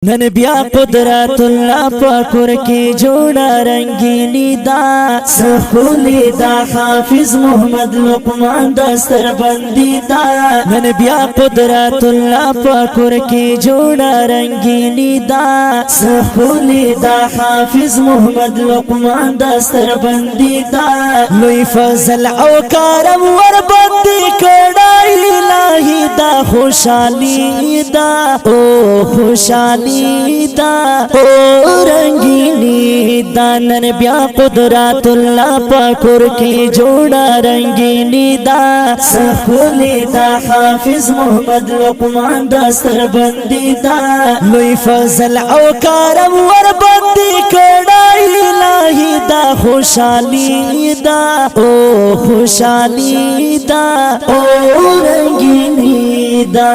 नन बिया कुदरत अल्लाह पाकुर की जोड़ा रंगीनी दा सखुली दा हाफिज मोहम्मद लुकमान दस्तर बंदी दा नन बिया कुदरत अल्लाह पाकुर की जोड़ा रंगीनी दा सखुली दा हाफिज मोहम्मद लुकमान दस्तर बंदी दा लुई फजल औ करम वर बंदी कड़ाई इलाही दा खुशाली दा ओ खुशाली दा ओ रंगीनी दा नन बिया कुदरत अल्लाह पाकुर की जोड़ा रंगीनी दा सखुली दा हाफिज मोहम्मद लुकमान दस्तर बंदी दा लुई फजल औ करम वर बंदी कड़ाई इलाही दा खुशाली दा ओ खुशाली दा ओ रंगीनी दा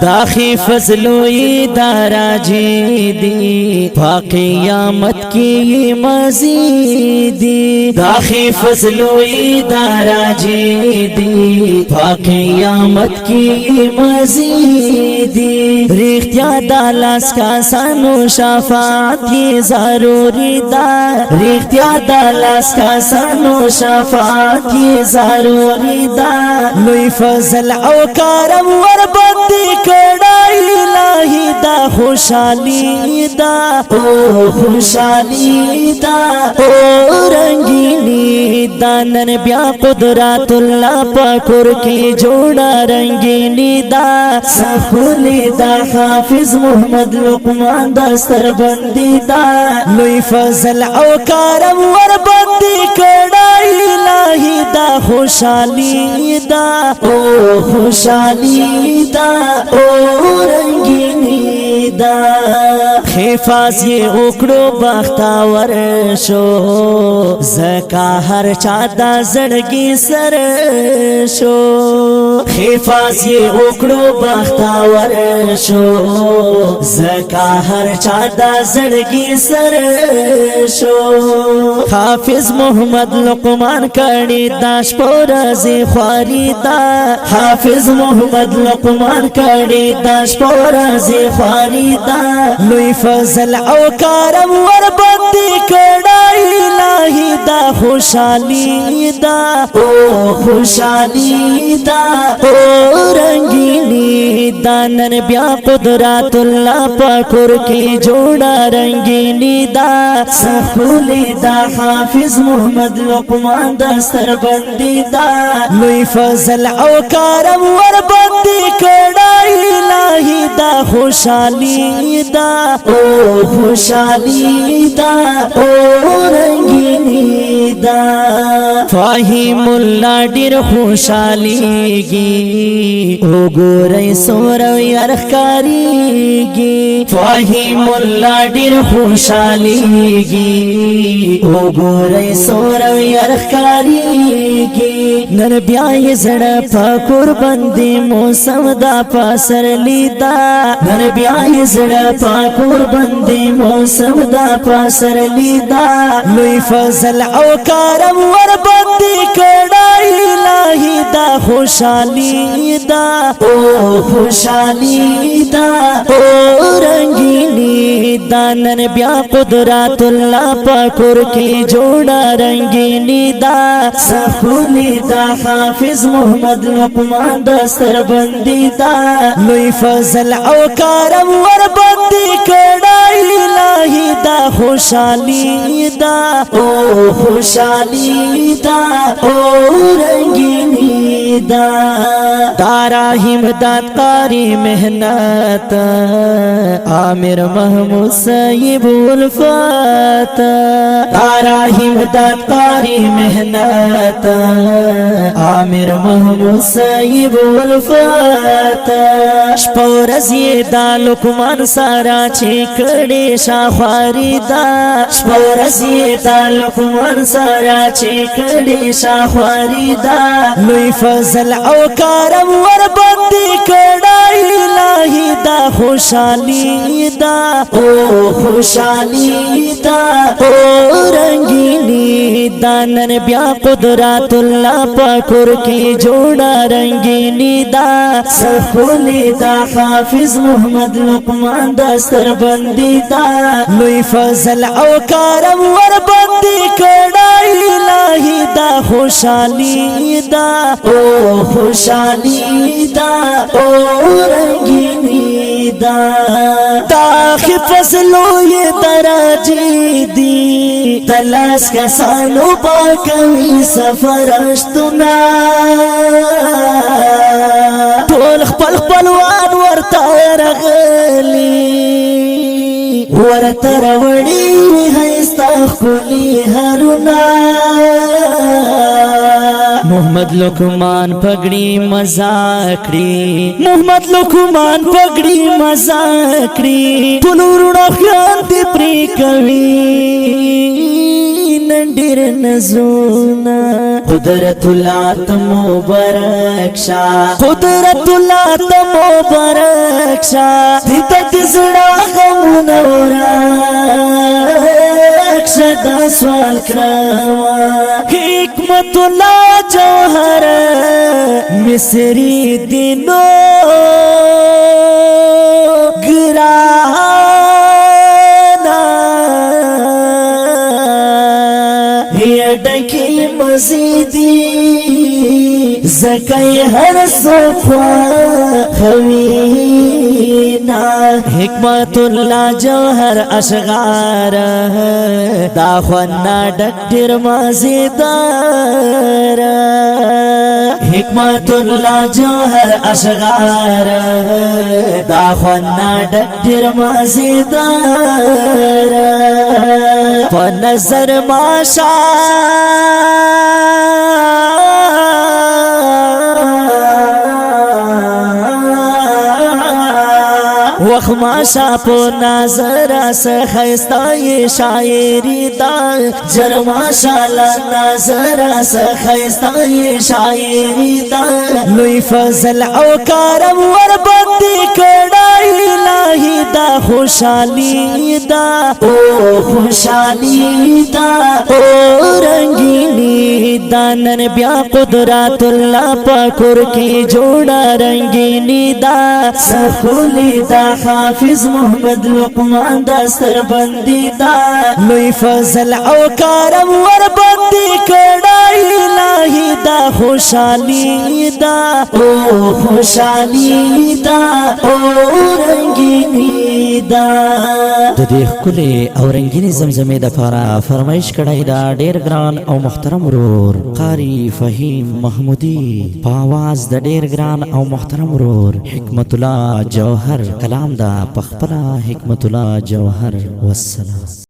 दाखी फजलोई दारा दी क़यामत की मज़ीदी दाखी फजलोई दारा दी क़यामत की मज़ीदी रिख्तिया दालास का सानो शफाअत की ज़रूरी दा रिख्तिया दालास का सानो शफाअत की ज़रूरी दा लुई फजल औ करम वर बंदी कड़ाई इलाही दा खुशाली दा ओ खुशाली दा ओ रंगीनी दा नन बिया कुदरत अल्लाह पाकुर की जोड़ा रंगीनी दा सखुली दा हाफिज मोहम्मद लुकमान दस्तर बंदी दा लुई फजल औ करम वर बंदी कड़ाई इलाही दा खुशाली दा ओ खुशाली दा ओ रंगीनी दा हिफाज ये उकड़ो बख्तावर शो ज़का हर चादा जड़गी सर शो हिफाज ये उकड़ो बख्तावर शो ज़का हर चादा जड़गी सर शो हाफिज मोहम्मद लुकमान कड़ी दाश पोरजी ख्वारी दा हाफिज मोहम्मद लुकमान कड़ी दाश पोरजी ख्वारी दा लुई फजल औ करम वर बंदी कड़ाई इलाही दा खुशाली दा ओ खुशाली दा ओ रंगीनी दा नन बिया कुदरत अल्लाह पाकुर की जोड़ा रंगीनी दा सखुली दा हाफिज मोहम्मद लुकमान दस्तर बंदी दा लुई फजल औ करम वर बंदी कड़ाई इलाही दा खुशाली दा ओ खुशाली दा ओ रंगीनी दा फाहिमुल्ला डिर खुशालीगी ओ गोरे सोरव अरकारीगी फाहिमुल्ला डिर खुशालीगी ओ गोरे सोरव अरकारीगी नन ब्याय जड़ा पाकुर बंदी मौसम दा पासर लीदा नन ब्याय जड़ा पाकुर बंदी मौसम दा पासर लीदा लुई फजल औ करम वर बंदी कड़ाई इलाही दा खुशाली दा ओ खुशाली दा ओ रंगीनी दा नन बिया कुदरत अल्लाह पाकुर की जोड़ा रंगीनी दा सखुली दा हाफिज मोहम्मद लुकमान दस्तर बंदी दा लुई फजल औ करम वर बंदी कड़ाई इलाही दा खुशाली दा ओ खुशाली दा ओ रंगीनी दा तारा हिमदत कारी मेहनत आमिर महमूद सईब उल्फत तारा हिमदत कारी मेहनत आमिर महमूद सईब उल्फत शपोरज ये दा लुकमान सारा चिकड़े शाख्वारी दा शपोरज ये दा लुकमान सारा चिकड़े शाख्वारी दा लुई फजल فضل او کرم ور باندې کړای الہی دا خوشحالی دا او خوشحالی دا او رنگینی دا نن بیا قدرت الله پاکور کی جوڑا رنگینی دا سخولی دا حافظ محمد لقمان دا سربندی دا لوی فضل او کرم ور باندې کړای الہی دا خوشحالی دا او خوشحالی دا او رنگینی دا تاخی فصلو یہ دراجی دی تلاس کسانو پاکوی سفرشتنا طول خپل خپلوان ورطا رغلی ورطا روڑی حیستا خلی هرونا محمد لقمان پگڑی مزاکڑی محمد لقمان پگڑی مزاکڑی پلورنا خیان دی پری کوي نندر نزونا قدرت اللہ مبارک شا قدرت اللہ مبارک شا دیتا تزڑا غمونورا دا سوال کراوا حکمت اللہ جوہر مصری دینو گرانا یہ ڈکی مزیدی زکی ہر صفا خوینا حکمت اللہ جوہر اشغار دا خوانا ڈکٹر مازیدار حکمت اللہ جوہر اشغار دا خوانا ڈکٹر مازیدار فنظر ماشا وخماشا پو نظر سخیستا یہ شاعری دا جرماشا نظر سخیستا یہ شاعری دا لوی فضل او کرم ور باندې کړای الہی دا خوشحالی دا او خوشحالی دا او رنگینی دا نن بیا قدرت الله پاکور کی جوڑا رنگینی دا سخولی دا حافظ محمد لقمان دا سربندی دا لوی فضل او کرم ور باندې کړای الہی دا خوشحالی دا او خوشحالی دا او رنگینی دا د دې ښکلې او رنگینې زمزمې دپاره فرمایش کړی دا ډېر ګران او محترم ورور قاری فهیم محمودي په آواز د ډېر ګران او محترم ورور حکمت الله جوهر کلام دا په خپله حکمت الله جوهر والسلام.